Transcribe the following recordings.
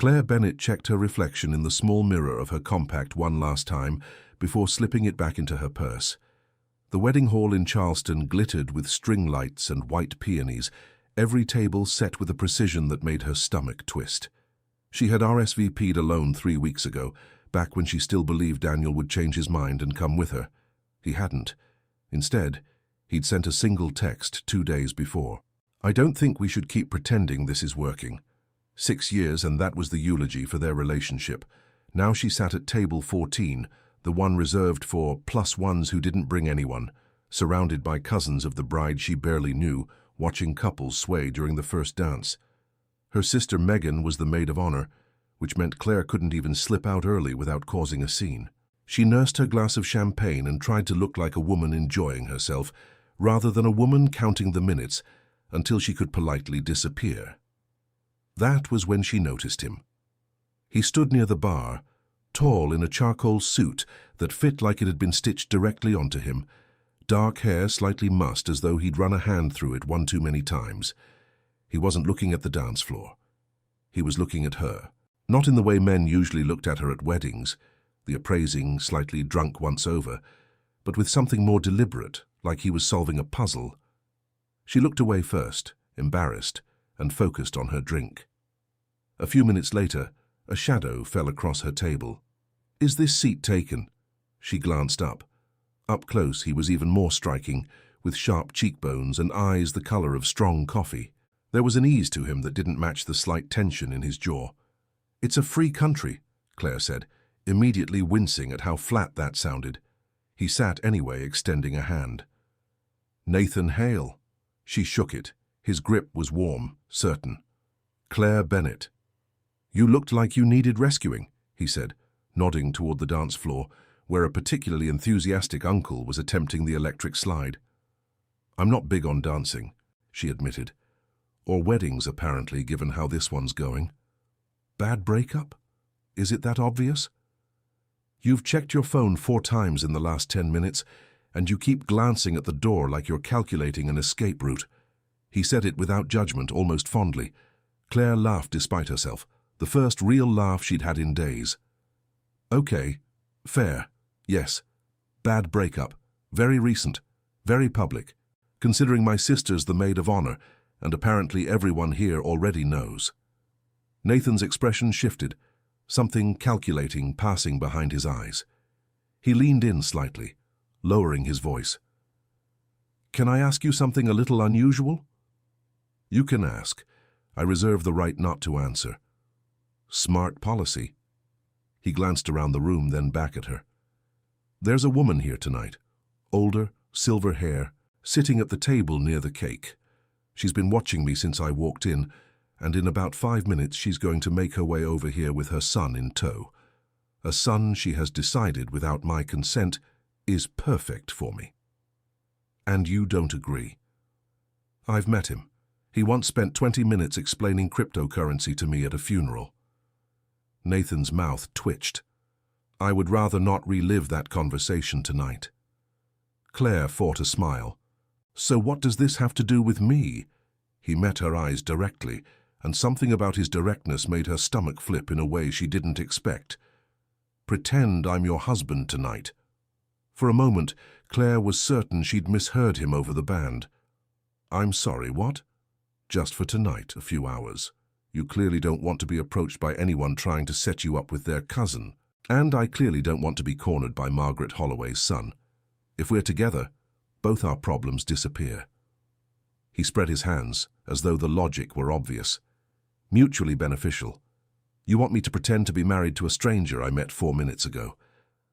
Claire Bennett checked her reflection in the small mirror of her compact one last time before slipping it back into her purse. The wedding hall in Charleston glittered with string lights and white peonies, every table set with a precision that made her stomach twist. She had RSVP'd alone 3 weeks ago, back when she still believed Daniel would change his mind and come with her. He hadn't. Instead, he'd sent a single text 2 days before. "I don't think we should keep pretending this is working." 6 years, and that was the eulogy for their relationship. Now she sat at table 14, the one reserved for +1s who didn't bring anyone, surrounded by cousins of the bride she barely knew, watching couples sway during the first dance. Her sister Megan was the maid of honor, which meant Claire couldn't even slip out early without causing a scene. She nursed her glass of champagne and tried to look like a woman enjoying herself, rather than a woman counting the minutes, until she could politely disappear. That was when she noticed him. He stood near the bar, tall in a charcoal suit that fit like it had been stitched directly onto him, dark hair slightly mussed as though he'd run a hand through it one too many times. He wasn't looking at the dance floor. He was looking at her, not in the way men usually looked at her at weddings, the appraising, slightly drunk once over, but with something more deliberate, like he was solving a puzzle. She looked away first, embarrassed, and focused on her drink. A few minutes later, a shadow fell across her table. "Is this seat taken?" She glanced up. Up close, he was even more striking, with sharp cheekbones and eyes the color of strong coffee. There was an ease to him that didn't match the slight tension in his jaw. "It's a free country," Claire said, immediately wincing at how flat that sounded. He sat anyway, extending a hand. "Nathan Hale." She shook it. His grip was warm, certain. "Claire Bennett." "You looked like you needed rescuing," he said, nodding toward the dance floor, where a particularly enthusiastic uncle was attempting the electric slide. "I'm not big on dancing," she admitted. "Or weddings, apparently, given how this one's going." "Bad breakup? Is it that obvious?" "You've checked your phone 4 times in the last 10 minutes, and you keep glancing at the door like you're calculating an escape route." He said it without judgment, almost fondly. Claire laughed despite herself, the first real laugh she'd had in days. "Okay, fair, yes. Bad breakup. Very recent. Very public. Considering my sister's the maid of honor, and apparently everyone here already knows." Nathan's expression shifted, something calculating passing behind his eyes. He leaned in slightly, lowering his voice. "Can I ask you something a little unusual?" "You can ask. I reserve the right not to answer." "Smart policy." He glanced around the room, then back at her. "There's a woman here tonight, older, silver hair, sitting at the table near the cake. She's been watching me since I walked in, and in about 5 minutes she's going to make her way over here with her son in tow. A son she has decided, without my consent, is perfect for me." "And you don't agree?" "I've met him. He once spent 20 minutes explaining cryptocurrency to me at a funeral." Nathan's mouth twitched. "I would rather not relive that conversation tonight." Claire fought a smile. "So what does this have to do with me?" He met her eyes directly, and something about his directness made her stomach flip in a way she didn't expect. "Pretend I'm your husband tonight." For a moment, Claire was certain she'd misheard him over the band. "I'm sorry, what?" "Just for tonight, a few hours. You clearly don't want to be approached by anyone trying to set you up with their cousin. And I clearly don't want to be cornered by Margaret Holloway's son. If we're together, both our problems disappear." He spread his hands, as though the logic were obvious. "Mutually beneficial. You want me to pretend to be married to a stranger I met 4 minutes ago.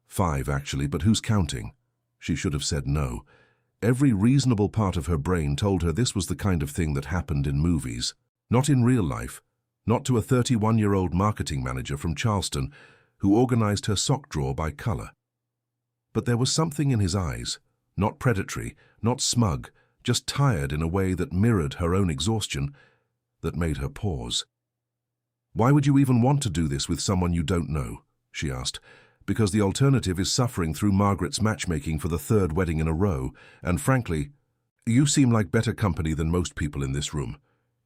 5, actually, but who's counting?" She should have said no. Every reasonable part of her brain told her this was the kind of thing that happened in movies. Not in real life, not to a 31-year-old marketing manager from Charleston who organized her sock drawer by color. But there was something in his eyes, not predatory, not smug, just tired in a way that mirrored her own exhaustion, that made her pause. "Why would you even want to do this with someone you don't know?" she asked. "Because the alternative is suffering through Margaret's matchmaking for the 3rd wedding in a row, and frankly, you seem like better company than most people in this room."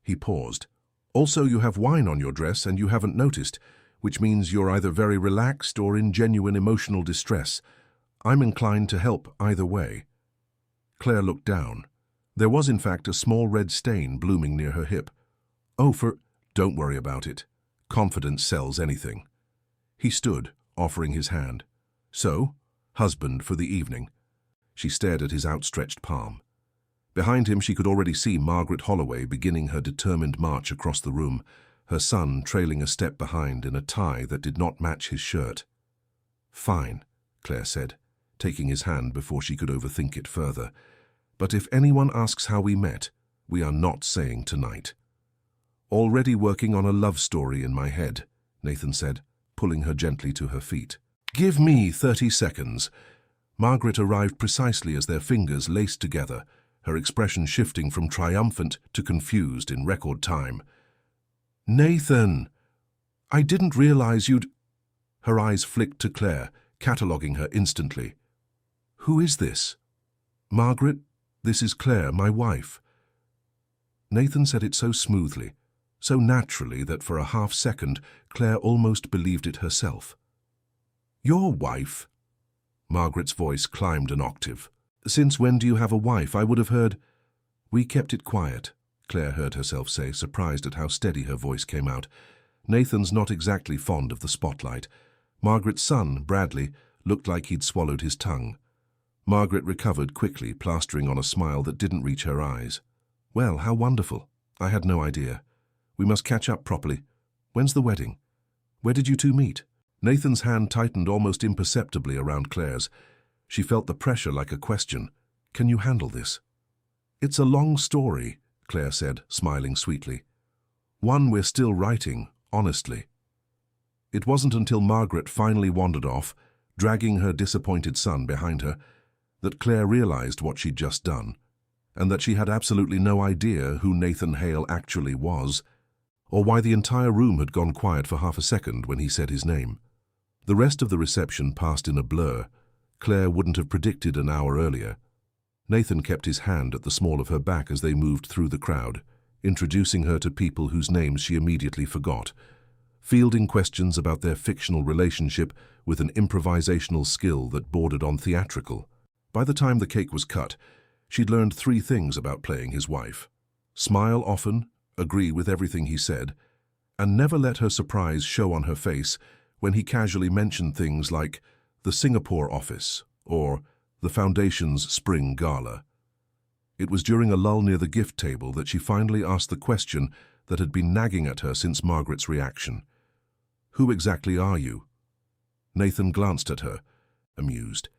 He paused, Also, you have wine on your dress and you haven't noticed, which means you're either very relaxed or in genuine emotional distress. I'm inclined to help either way." Claire looked down. There was, in fact, a small red stain blooming near her hip. "Oh, Don't worry about it. Confidence sells anything." He stood, offering his hand. "So, husband for the evening." She stared at his outstretched palm. Behind him she could already see Margaret Holloway beginning her determined march across the room, her son trailing a step behind in a tie that did not match his shirt. "Fine," Claire said, taking his hand before she could overthink it further. "But if anyone asks how we met, we are not saying tonight." "Already working on a love story in my head," Nathan said, pulling her gently to her feet. "Give me 30 seconds. Margaret arrived precisely as their fingers laced together, her expression shifting from triumphant to confused in record time. "Nathan! I didn't realize you'd—" Her eyes flicked to Claire, cataloguing her instantly. "Who is this?" "Margaret, this is Claire, my wife." Nathan said it so smoothly, so naturally that for a half-second Claire almost believed it herself. "Your wife?" Margaret's voice climbed an octave. "Since when do you have a wife? I would have heard—" "We kept it quiet," Claire heard herself say, surprised at how steady her voice came out. "Nathan's not exactly fond of the spotlight. Margaret's son, Bradley, looked like he'd swallowed his tongue." Margaret recovered quickly, plastering on a smile that didn't reach her eyes. "Well, how wonderful. I had no idea. We must catch up properly. When's the wedding? Where did you two meet?" Nathan's hand tightened almost imperceptibly around Claire's. She felt the pressure like a question. "Can you handle this?" "It's a long story," Claire said, smiling sweetly. "One we're still writing, honestly." It wasn't until Margaret finally wandered off, dragging her disappointed son behind her, that Claire realized what she'd just done, and that she had absolutely no idea who Nathan Hale actually was, or why the entire room had gone quiet for half a second when he said his name. The rest of the reception passed in a blur. Claire wouldn't have predicted an hour earlier. Nathan kept his hand at the small of her back as they moved through the crowd, introducing her to people whose names she immediately forgot, fielding questions about their fictional relationship with an improvisational skill that bordered on theatrical. By the time the cake was cut, she'd learned 3 things about playing his wife: smile often, agree with everything he said, and never let her surprise show on her face when he casually mentioned things like the Singapore office or the Foundation's spring gala. It was during a lull near the gift table that she finally asked the question that had been nagging at her since Margaret's reaction. "Who exactly are you?" Nathan glanced at her, amused.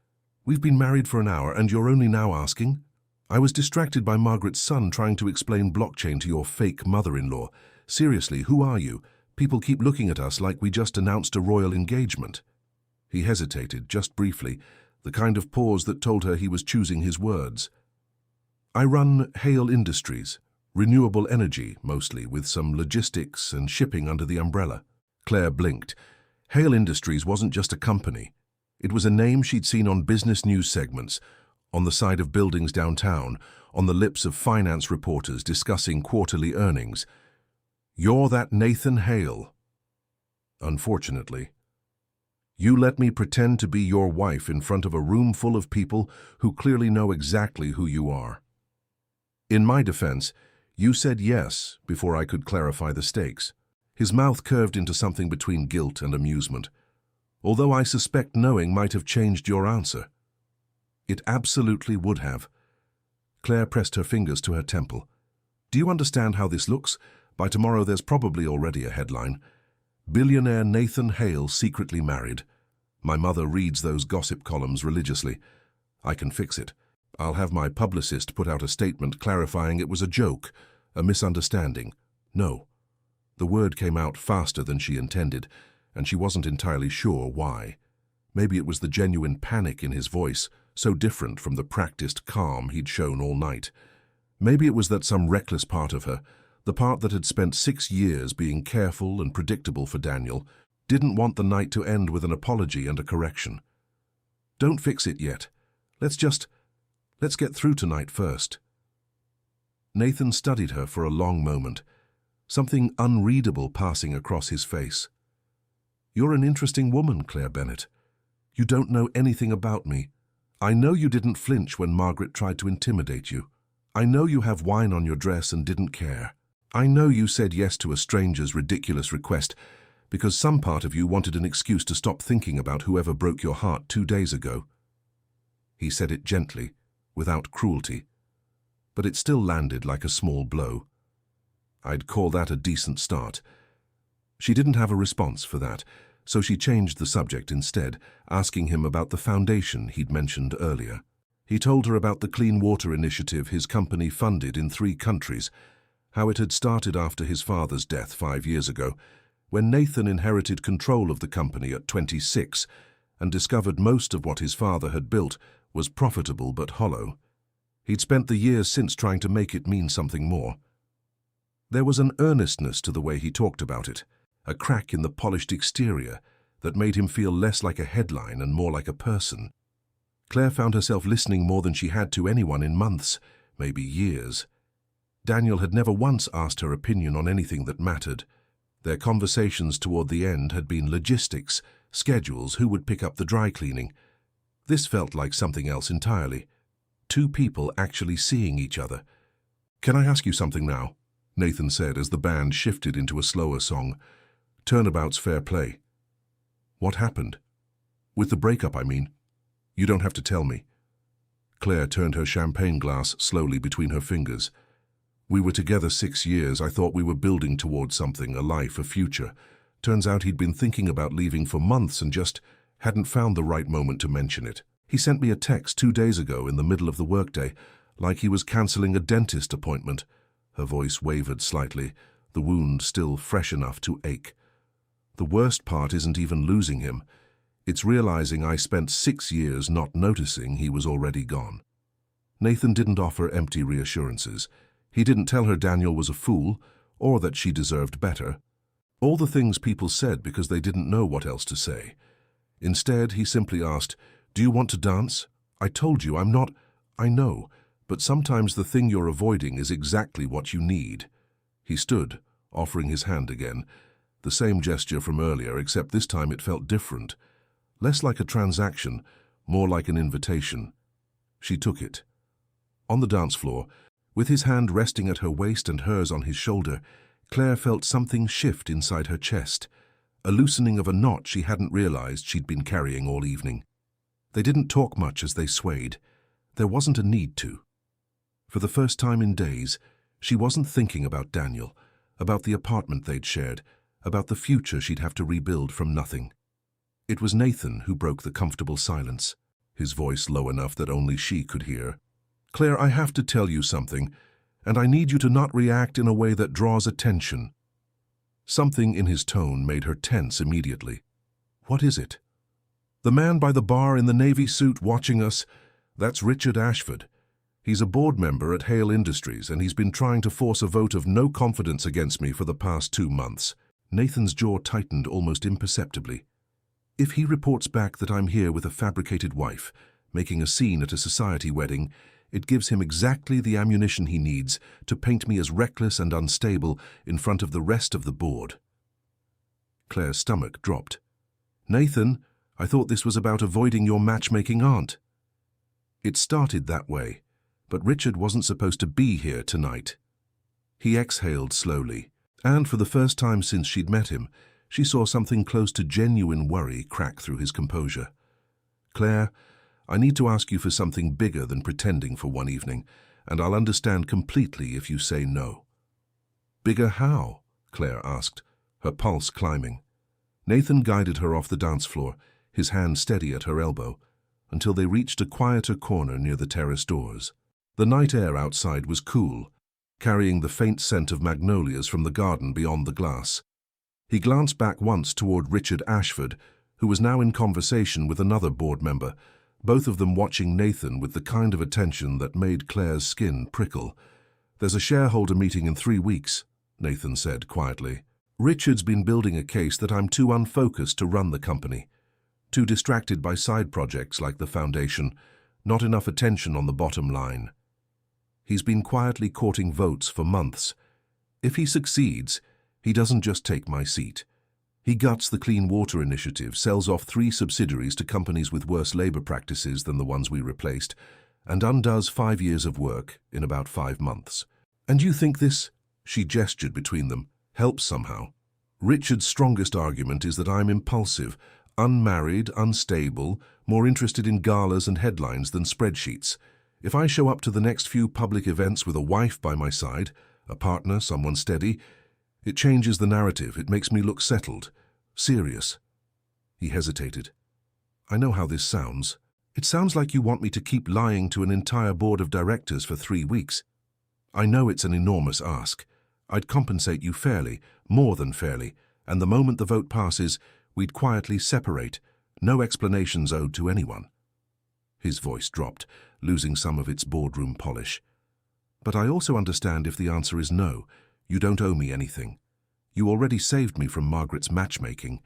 "We've been married for an hour and you're only now asking? I was distracted by Margaret's son trying to explain blockchain to your fake mother-in-law. Seriously, who are you? People keep looking at us like we just announced a royal engagement." He hesitated, just briefly, the kind of pause that told her he was choosing his words. "I run Hale Industries, renewable energy, mostly, with some logistics and shipping under the umbrella." Claire blinked. Hale Industries wasn't just a company. It was a name she'd seen on business news segments, on the side of buildings downtown, on the lips of finance reporters discussing quarterly earnings. "You're that Nathan Hale." "Unfortunately." "You let me pretend to be your wife in front of a room full of people who clearly know exactly who you are. In my defense, you said yes before I could clarify the stakes." His mouth curved into something between guilt and amusement. "Although I suspect knowing might have changed your answer." "It absolutely would have." Claire pressed her fingers to her temple. "Do you understand how this looks? By tomorrow there's probably already a headline. Billionaire Nathan Hale secretly married. My mother reads those gossip columns religiously. I can fix it. I'll have my publicist put out a statement clarifying it was a joke, a misunderstanding. No." The word came out faster than she intended, and she wasn't entirely sure why. Maybe it was the genuine panic in his voice, so different from the practiced calm he'd shown all night. Maybe it was that some reckless part of her, the part that had spent 6 years being careful and predictable for Daniel, didn't want the night to end with an apology and a correction. "Don't fix it yet. Let's get through tonight first." Nathan studied her for a long moment. something unreadable passing across his face. "You're an interesting woman, Claire Bennett. You don't know anything about me. I know you didn't flinch when Margaret tried to intimidate you. I know you have wine on your dress and didn't care. I know you said yes to a stranger's ridiculous request because some part of you wanted an excuse to stop thinking about whoever broke your heart 2 days ago." He said it gently, without cruelty, but it still landed like a small blow. I'd call that a decent start. She didn't have a response for that, so she changed the subject instead, asking him about the foundation he'd mentioned earlier. He told her about the clean water initiative his company funded in 3 countries, how it had started after his father's death 5 years ago, when Nathan inherited control of the company at 26 and discovered most of what his father had built was profitable but hollow. He'd spent the years since trying to make it mean something more. There was an earnestness to the way he talked about it, a crack in the polished exterior that made him feel less like a headline and more like a person. Claire found herself listening more than she had to anyone in months, maybe years. Daniel had never once asked her opinion on anything that mattered. Their conversations toward the end had been logistics, schedules, who would pick up the dry cleaning. This felt like something else entirely. 2 people actually seeing each other. "Can I ask you something now?" Nathan said as the band shifted into a slower song. "Turnabout's fair play." "What happened?" "With the breakup, I mean. You don't have to tell me." Claire turned her champagne glass slowly between her fingers. "We were together 6 years. I thought we were building towards something, a life, a future. Turns out he'd been thinking about leaving for months and just hadn't found the right moment to mention it. He sent me a text 2 days ago in the middle of the workday, like he was cancelling a dentist appointment." Her voice wavered slightly, the wound still fresh enough to ache. "The worst part isn't even losing him. It's realizing I spent 6 years not noticing he was already gone." Nathan didn't offer empty reassurances. He didn't tell her Daniel was a fool, or that she deserved better. All the things people said because they didn't know what else to say. Instead, he simply asked, "Do you want to dance? I told you I'm not—" "I know, but sometimes the thing you're avoiding is exactly what you need." He stood, offering his hand again. The same gesture from earlier, except this time it felt different. Less like a transaction, more like an invitation. She took it. On the dance floor, with his hand resting at her waist and hers on his shoulder, Claire felt something shift inside her chest, a loosening of a knot she hadn't realized she'd been carrying all evening. They didn't talk much as they swayed. There wasn't a need to. For the first time in days, she wasn't thinking about Daniel, about the apartment they'd shared, about the future she'd have to rebuild from nothing. It was Nathan who broke the comfortable silence, his voice low enough that only she could hear. "Claire, I have to tell you something, and I need you to not react in a way that draws attention." Something in his tone made her tense immediately. "What is it?" "The man by the bar in the navy suit watching us, that's Richard Ashford. He's a board member at Hale Industries, and he's been trying to force a vote of no confidence against me for the past 2 months. Nathan's jaw tightened almost imperceptibly. "If he reports back that I'm here with a fabricated wife, making a scene at a society wedding, it gives him exactly the ammunition he needs to paint me as reckless and unstable in front of the rest of the board." Claire's stomach dropped. "Nathan, I thought this was about avoiding your matchmaking aunt." "It started that way, but Richard wasn't supposed to be here tonight." He exhaled slowly, and for the first time since she'd met him, she saw something close to genuine worry crack through his composure. "Claire, I need to ask you for something bigger than pretending for one evening, and I'll understand completely if you say no." "Bigger how?" Claire asked, her pulse climbing. Nathan guided her off the dance floor, his hand steady at her elbow, until they reached a quieter corner near the terrace doors. The night air outside was cool, carrying the faint scent of magnolias from the garden beyond the glass. He glanced back once toward Richard Ashford, who was now in conversation with another board member, both of them watching Nathan with the kind of attention that made Claire's skin prickle. "There's a shareholder meeting in 3 weeks, Nathan said quietly. "Richard's been building a case that I'm too unfocused to run the company, too distracted by side projects like the foundation, not enough attention on the bottom line. He's been quietly courting votes for months. If he succeeds, he doesn't just take my seat. He guts the Clean Water Initiative, sells off 3 subsidiaries to companies with worse labor practices than the ones we replaced, and undoes 5 years of work in about 5 months. And you think this, she gestured between them, helps somehow? Richard's strongest argument is that I'm impulsive, unmarried, unstable, more interested in galas and headlines than spreadsheets. If I show up to the next few public events with a wife by my side, a partner, someone steady, it changes the narrative. It makes me look settled, serious. He hesitated. I know how this sounds. It sounds like you want me to keep lying to an entire board of directors for 3 weeks. I know it's an enormous ask. I'd compensate you fairly, more than fairly, and the moment the vote passes, we'd quietly separate, no explanations owed to anyone. His voice dropped, losing some of its boardroom polish. But I also understand if the answer is no, you don't owe me anything. You already saved me from Margaret's matchmaking,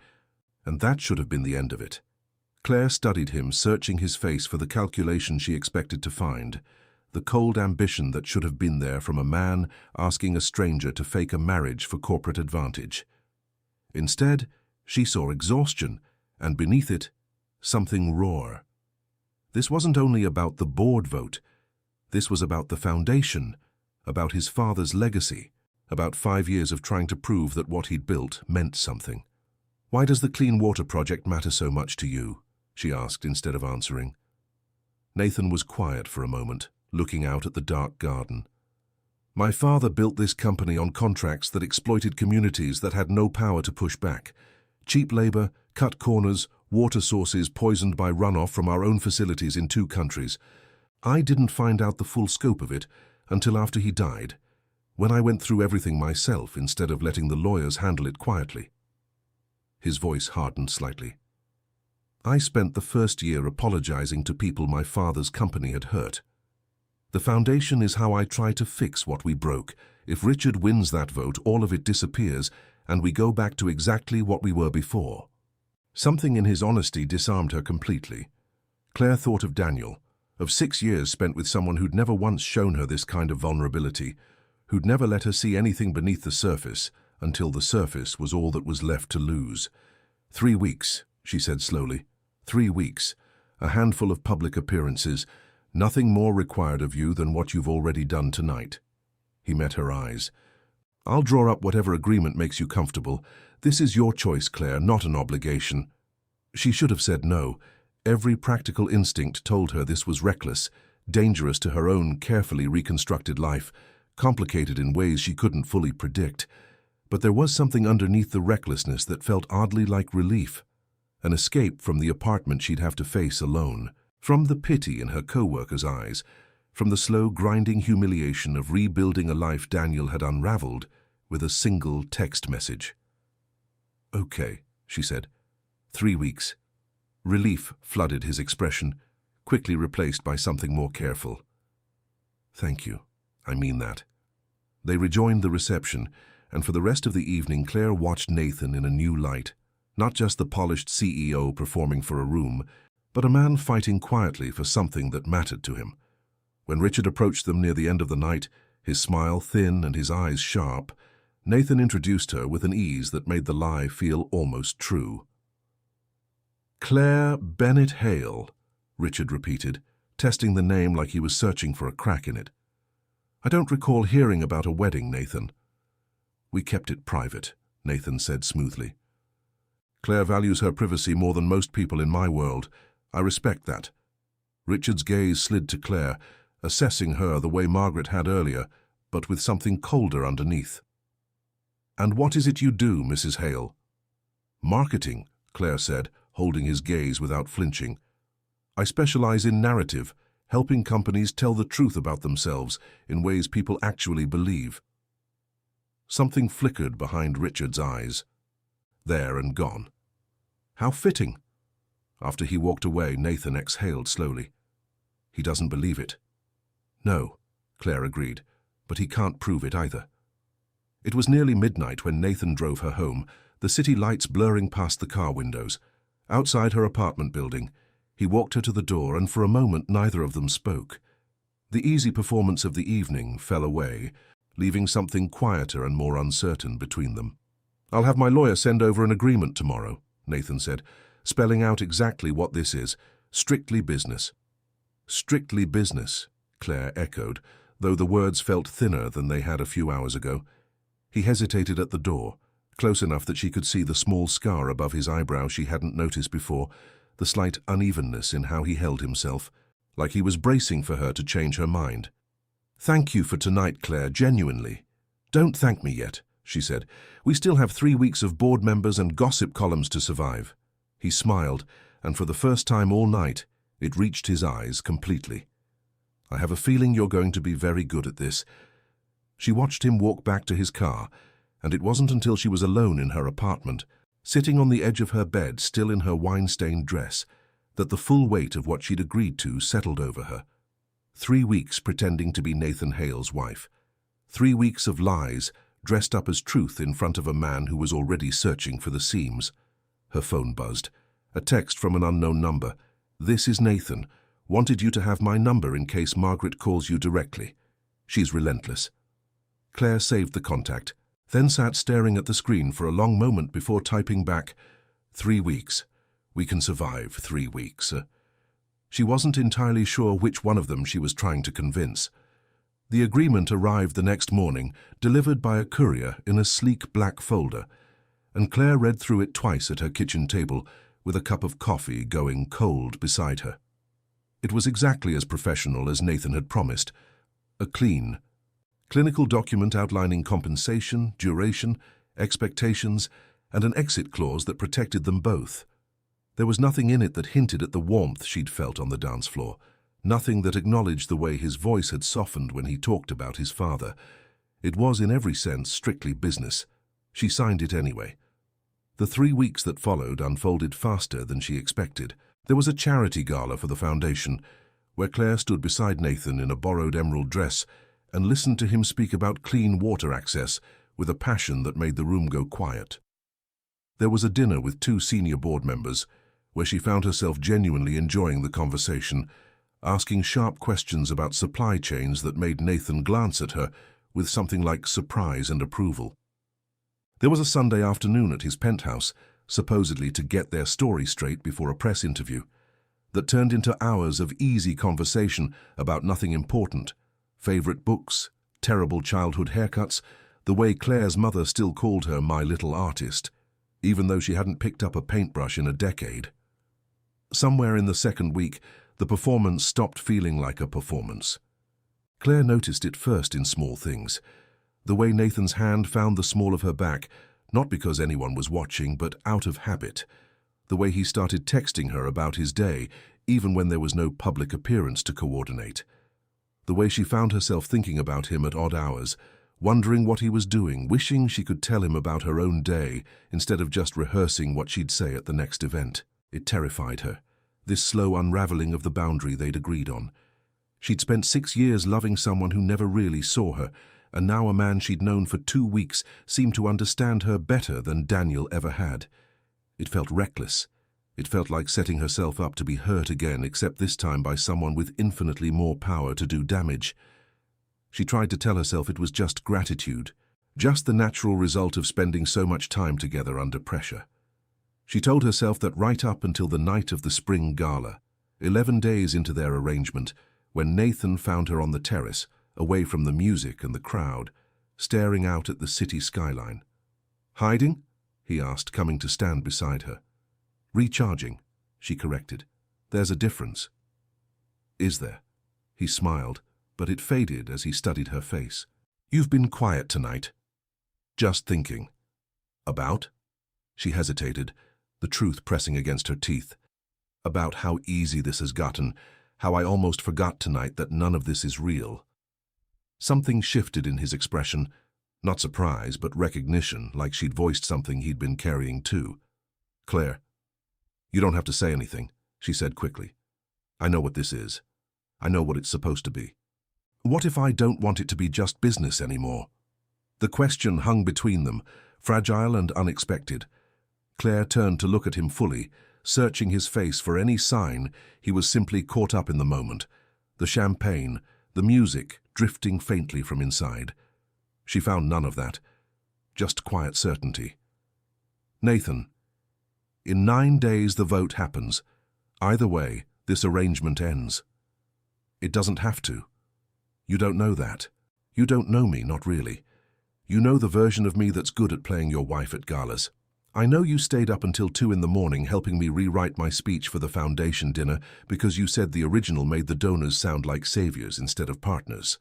and that should have been the end of it. Claire studied him, searching his face for the calculation she expected to find, the cold ambition that should have been there from a man asking a stranger to fake a marriage for corporate advantage. Instead, she saw exhaustion, and beneath it, something raw. This wasn't only about the board vote. This was about the foundation, about his father's legacy, about 5 years of trying to prove that what he'd built meant something. Why does the Clean Water Project matter so much to you? She asked instead of answering. Nathan was quiet for a moment, looking out at the dark garden. My father built this company on contracts that exploited communities that had no power to push back. Cheap labor, cut corners, water sources poisoned by runoff from our own facilities in 2 countries. I didn't find out the full scope of it until after he died, when I went through everything myself instead of letting the lawyers handle it quietly. His voice hardened slightly. I spent the first year apologizing to people my father's company had hurt. The foundation is how I try to fix what we broke. If Richard wins that vote, all of it disappears, and we go back to exactly what we were before. Something in his honesty disarmed her completely. Claire thought of Daniel, of 6 years spent with someone who'd never once shown her this kind of vulnerability, who'd never let her see anything beneath the surface, until the surface was all that was left to lose. 3 weeks, she said slowly. 3 weeks, a handful of public appearances, nothing more required of you than what you've already done tonight. He met her eyes. I'll draw up whatever agreement makes you comfortable. This is your choice, Claire, not an obligation. She should have said no. Every practical instinct told her this was reckless, dangerous to her own carefully reconstructed life, complicated in ways she couldn't fully predict. But there was something underneath the recklessness that felt oddly like relief, an escape from the apartment she'd have to face alone, from the pity in her co-workers' eyes, from the slow, grinding humiliation of rebuilding a life Daniel had unraveled with a single text message. Okay, she said. 3 weeks. Relief flooded his expression, quickly replaced by something more careful. Thank you. I mean that. They rejoined the reception, and for the rest of the evening Claire watched Nathan in a new light, not just the polished CEO performing for a room, but a man fighting quietly for something that mattered to him. When Richard approached them near the end of the night, his smile thin and his eyes sharp, Nathan introduced her with an ease that made the lie feel almost true. Claire Bennett Hale, Richard repeated, testing the name like he was searching for a crack in it. I don't recall hearing about a wedding, Nathan. We kept it private, Nathan said smoothly. Claire values her privacy more than most people in my world. I respect that. Richard's gaze slid to Claire, assessing her the way Margaret had earlier, but with something colder underneath. And what is it you do, Mrs. Hale? Marketing, Claire said, holding his gaze without flinching. I specialize in narrative, helping companies tell the truth about themselves in ways people actually believe. Something flickered behind Richard's eyes. There and gone. How fitting. After he walked away, Nathan exhaled slowly. He doesn't believe it. No, Claire agreed, but he can't prove it either. It was nearly midnight when Nathan drove her home, the city lights blurring past the car windows. Outside her apartment building, he walked her to the door, and for a moment neither of them spoke. The easy performance of the evening fell away, leaving something quieter and more uncertain between them. "I'll have my lawyer send over an agreement tomorrow," Nathan said, spelling out exactly what this is. "Strictly business." "Strictly business," Claire echoed, though the words felt thinner than they had a few hours ago. He hesitated at the door, close enough that she could see the small scar above his eyebrow she hadn't noticed before, the slight unevenness in how he held himself, like he was bracing for her to change her mind. "Thank you for tonight, Claire, genuinely." "Don't thank me yet," she said. "We still have 3 weeks of board members and gossip columns to survive." He smiled, and for the first time all night, it reached his eyes completely. "I have a feeling you're going to be very good at this." She watched him walk back to his car, and it wasn't until she was alone in her apartment, sitting on the edge of her bed still in her wine-stained dress, that the full weight of what she'd agreed to settled over her. 3 weeks pretending to be Nathan Hale's wife. 3 weeks of lies dressed up as truth in front of a man who was already searching for the seams. Her phone buzzed. A text from an unknown number. "This is Nathan. Wanted you to have my number in case Margaret calls you directly. She's relentless." Claire saved the contact, then sat staring at the screen for a long moment before typing back, 3 weeks. We can survive 3 weeks. She wasn't entirely sure which one of them she was trying to convince. The agreement arrived the next morning, delivered by a courier in a sleek black folder, and Claire read through it twice at her kitchen table, with a cup of coffee going cold beside her. It was exactly as professional as Nathan had promised. A clean, clinical document outlining compensation, duration, expectations, and an exit clause that protected them both. There was nothing in it that hinted at the warmth she'd felt on the dance floor, nothing that acknowledged the way his voice had softened when he talked about his father. It was in every sense strictly business. She signed it anyway. The 3 weeks that followed unfolded faster than she expected. There was a charity gala for the foundation, where Claire stood beside Nathan in a borrowed emerald dress and listened to him speak about clean water access with a passion that made the room go quiet. There was a dinner with 2 senior board members, where she found herself genuinely enjoying the conversation, asking sharp questions about supply chains that made Nathan glance at her with something like surprise and approval. There was a Sunday afternoon at his penthouse, supposedly to get their story straight before a press interview, that turned into hours of easy conversation about nothing important: favorite books, terrible childhood haircuts, the way Claire's mother still called her "my little artist," even though she hadn't picked up a paintbrush in a decade. Somewhere in the second week, the performance stopped feeling like a performance. Claire noticed it first in small things. The way Nathan's hand found the small of her back, not because anyone was watching, but out of habit. The way he started texting her about his day, even when there was no public appearance to coordinate. The way she found herself thinking about him at odd hours, wondering what he was doing, wishing she could tell him about her own day instead of just rehearsing what she'd say at the next event. It terrified her, this slow unraveling of the boundary they'd agreed on. She'd spent 6 years loving someone who never really saw her, and now a man she'd known for 2 weeks seemed to understand her better than Daniel ever had. It felt reckless. It felt like setting herself up to be hurt again, except this time by someone with infinitely more power to do damage. She tried to tell herself it was just gratitude, just the natural result of spending so much time together under pressure. She told herself that right up until the night of the spring gala, 11 days into their arrangement, when Nathan found her on the terrace, away from the music and the crowd, staring out at the city skyline. "Hiding?" he asked, coming to stand beside her. "Recharging," she corrected. "There's a difference." "Is there?" He smiled, but it faded as he studied her face. "You've been quiet tonight." "Just thinking." "About?" She hesitated, the truth pressing against her teeth. "About how easy this has gotten, how I almost forgot tonight that none of this is real." Something shifted in his expression, not surprise, but recognition, like she'd voiced something he'd been carrying too. "Claire, you don't have to say anything," she said quickly. "I know what this is. I know what it's supposed to be. What if I don't want it to be just business anymore?" The question hung between them, fragile and unexpected. Claire turned to look at him fully, searching his face for any sign he was simply caught up in the moment. The champagne, the music drifting faintly from inside. She found none of that, just quiet certainty. Nathan, in 9 days the vote happens. Either way, this arrangement ends. It doesn't have to. You don't know that. You don't know me, not really. You know the version of me that's good at playing your wife at galas. I know you stayed up until 2 in the morning helping me rewrite my speech for the foundation dinner because you said the original made the donors sound like saviors instead of partners.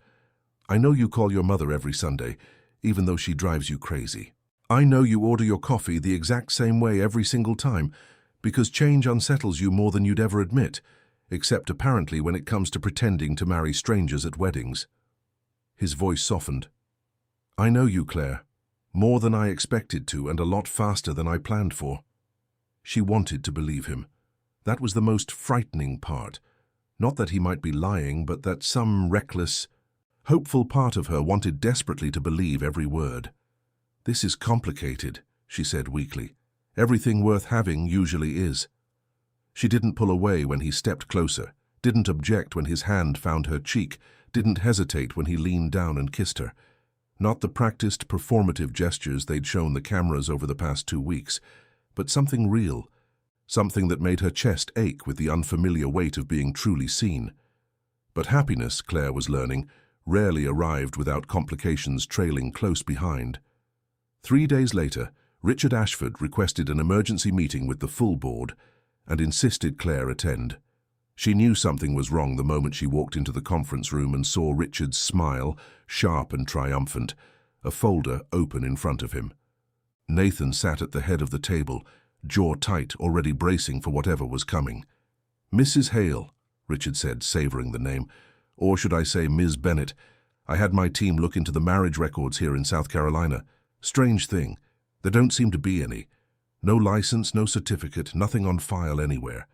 I know you call your mother every Sunday, even though she drives you crazy. I know you order your coffee the exact same way every single time because change unsettles you more than you'd ever admit, except apparently when it comes to pretending to marry strangers at weddings. His voice softened. I know you, Claire. More than I expected to and a lot faster than I planned for. She wanted to believe him. That was the most frightening part. Not that he might be lying, but that some reckless, hopeful part of her wanted desperately to believe every word. This is complicated, she said weakly. Everything worth having usually is. She didn't pull away when he stepped closer, didn't object when his hand found her cheek, didn't hesitate when he leaned down and kissed her. Not the practiced, performative gestures they'd shown the cameras over the past 2 weeks, but something real, something that made her chest ache with the unfamiliar weight of being truly seen. But happiness, Claire was learning, rarely arrived without complications trailing close behind. 3 days later, Richard Ashford requested an emergency meeting with the full board and insisted Claire attend. She knew something was wrong the moment she walked into the conference room and saw Richard's smile, sharp and triumphant, a folder open in front of him. Nathan sat at the head of the table, jaw tight, already bracing for whatever was coming. Mrs. Hale, Richard said, savoring the name, or should I say Ms. Bennett. I had my team look into the marriage records here in South Carolina. Strange thing, there don't seem to be any. No license, no certificate, nothing on file anywhere.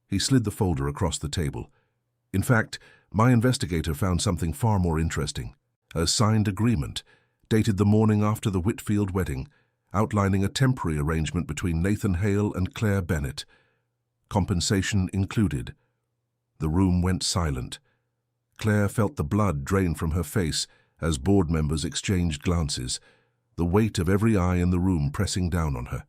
He slid the folder across the table. In fact, my investigator found something far more interesting. A signed agreement, dated the morning after the Whitfield wedding, outlining a temporary arrangement between Nathan Hale and Claire Bennett. Compensation included. The room went silent. Claire felt the blood drain from her face as board members exchanged glances, the weight of every eye in the room pressing down on her.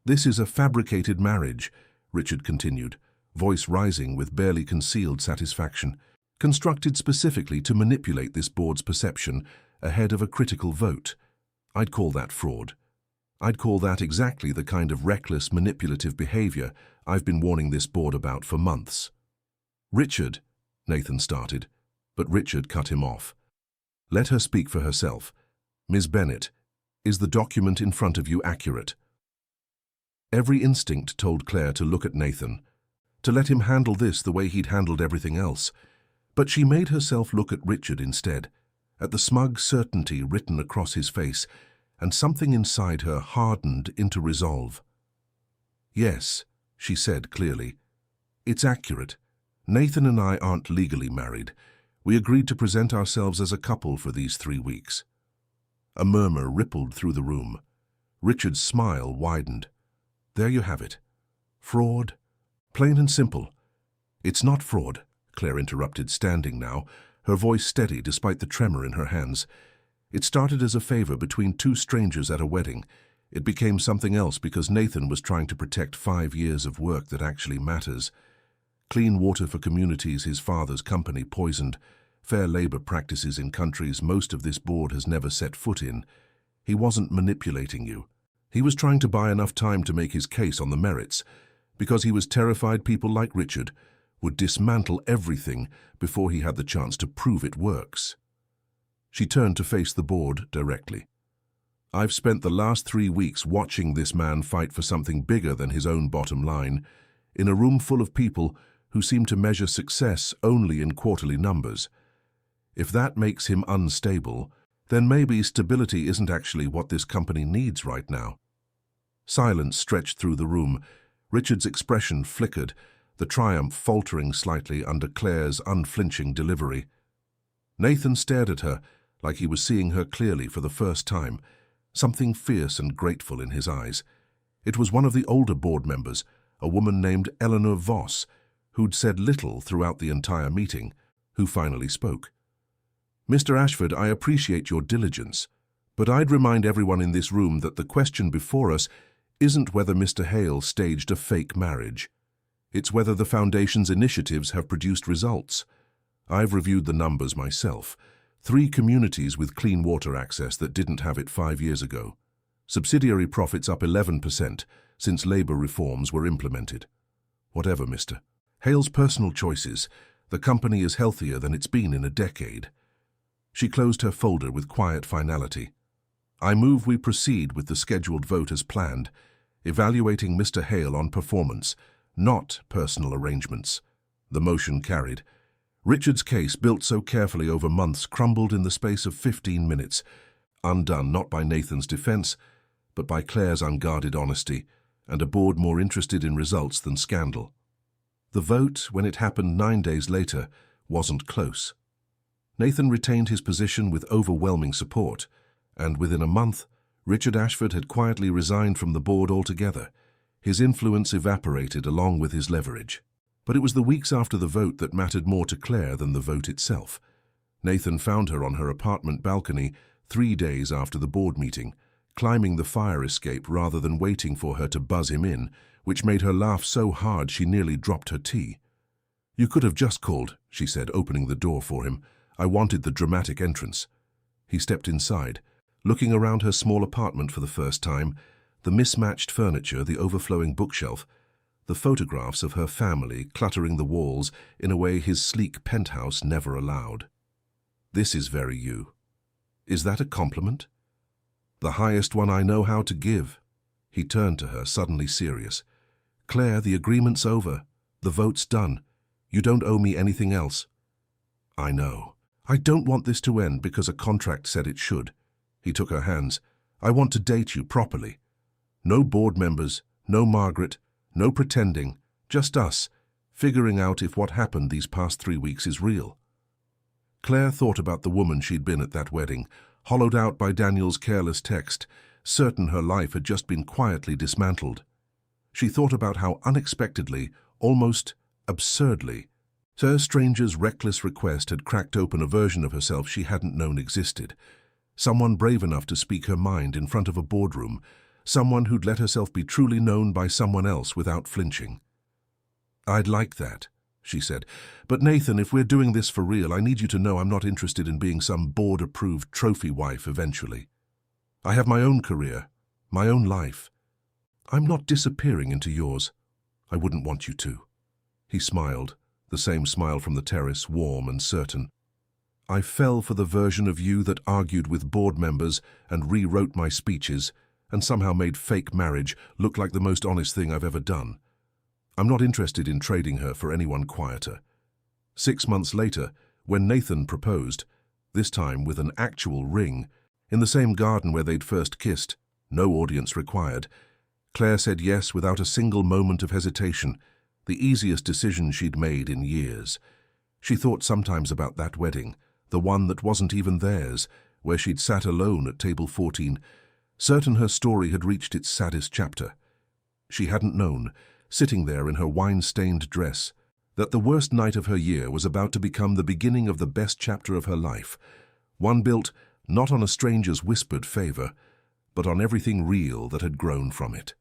This is a fabricated marriage, Richard continued, voice rising with barely concealed satisfaction, constructed specifically to manipulate this board's perception ahead of a critical vote. I'd call that fraud. I'd call that exactly the kind of reckless, manipulative behavior I've been warning this board about for months. Richard, Nathan started, but Richard cut him off. Let her speak for herself. Ms. Bennett, is the document in front of you accurate? Every instinct told Claire to look at Nathan, to let him handle this the way he'd handled everything else. But she made herself look at Richard instead, at the smug certainty written across his face, and something inside her hardened into resolve. Yes, she said clearly. It's accurate. Nathan and I aren't legally married. We agreed to present ourselves as a couple for these 3 weeks. A murmur rippled through the room. Richard's smile widened. There you have it. Fraud. Plain and simple. It's not fraud, Claire interrupted, standing now, her voice steady despite the tremor in her hands. It started as a favor between 2 strangers at a wedding. It became something else because Nathan was trying to protect 5 years of work that actually matters. Clean water for communities his father's company poisoned, fair labor practices in countries most of this board has never set foot in. He wasn't manipulating you. He was trying to buy enough time to make his case on the merits, because he was terrified people like Richard would dismantle everything before he had the chance to prove it works. She turned to face the board directly. I've spent the last 3 weeks watching this man fight for something bigger than his own bottom line, in a room full of people who seem to measure success only in quarterly numbers. If that makes him unstable, then maybe stability isn't actually what this company needs right now. Silence stretched through the room. Richard's expression flickered, the triumph faltering slightly under Claire's unflinching delivery. Nathan stared at her like he was seeing her clearly for the first time, something fierce and grateful in his eyes. It was one of the older board members, a woman named Eleanor Voss, who'd said little throughout the entire meeting, who finally spoke. Mr. Ashford, I appreciate your diligence, but I'd remind everyone in this room that the question before us isn't whether Mr. Hale staged a fake marriage. It's whether the Foundation's initiatives have produced results. I've reviewed the numbers myself. 3 communities with clean water access that didn't have it 5 years ago. Subsidiary profits up 11% since labor reforms were implemented. Whatever, Mr. Hale's personal choices, the company is healthier than it's been in a decade. She closed her folder with quiet finality. I move we proceed with the scheduled vote as planned, evaluating Mr. Hale on performance, not personal arrangements. The motion carried. Richard's case, built so carefully over months, crumbled in the space of 15 minutes, undone not by Nathan's defense, but by Claire's unguarded honesty and a board more interested in results than scandal. The vote, when it happened 9 days later, wasn't close. Nathan retained his position with overwhelming support, and within a month, Richard Ashford had quietly resigned from the board altogether. His influence evaporated along with his leverage. But it was the weeks after the vote that mattered more to Claire than the vote itself. Nathan found her on her apartment balcony 3 days after the board meeting, climbing the fire escape rather than waiting for her to buzz him in, which made her laugh so hard she nearly dropped her tea. "You could have just called," she said, opening the door for him. "I wanted the dramatic entrance." He stepped inside, looking around her small apartment for the first time, the mismatched furniture, the overflowing bookshelf, the photographs of her family cluttering the walls in a way his sleek penthouse never allowed. "This is very you. Is that a compliment?" "The highest one I know how to give." He turned to her, suddenly serious. "Claire, the agreement's over. The vote's done. You don't owe me anything else." "I know. I don't want this to end because a contract said it should." He took her hands. "I want to date you properly. No board members, no Margaret, no pretending, just us, figuring out if what happened these past 3 weeks is real." Claire thought about the woman she'd been at that wedding, hollowed out by Daniel's careless text, certain her life had just been quietly dismantled. She thought about how unexpectedly, almost absurdly, her stranger's reckless request had cracked open a version of herself she hadn't known existed. Someone brave enough to speak her mind in front of a boardroom, someone who'd let herself be truly known by someone else without flinching. "I'd like that," she said. "But Nathan, if we're doing this for real, I need you to know I'm not interested in being some board-approved trophy wife eventually. I have my own career, my own life. I'm not disappearing into yours. I wouldn't want you to." He smiled, the same smile from the terrace, warm and certain. "I fell for the version of you that argued with board members and rewrote my speeches and somehow made fake marriage look like the most honest thing I've ever done. I'm not interested in trading her for anyone quieter." 6 months later, when Nathan proposed, this time with an actual ring, in the same garden where they'd first kissed, no audience required, Claire said yes without a single moment of hesitation, the easiest decision she'd made in years. She thought sometimes about that wedding, the one that wasn't even theirs, where she'd sat alone at table 14, certain her story had reached its saddest chapter. She hadn't known, sitting there in her wine-stained dress, that the worst night of her year was about to become the beginning of the best chapter of her life, one built not on a stranger's whispered favor, but on everything real that had grown from it.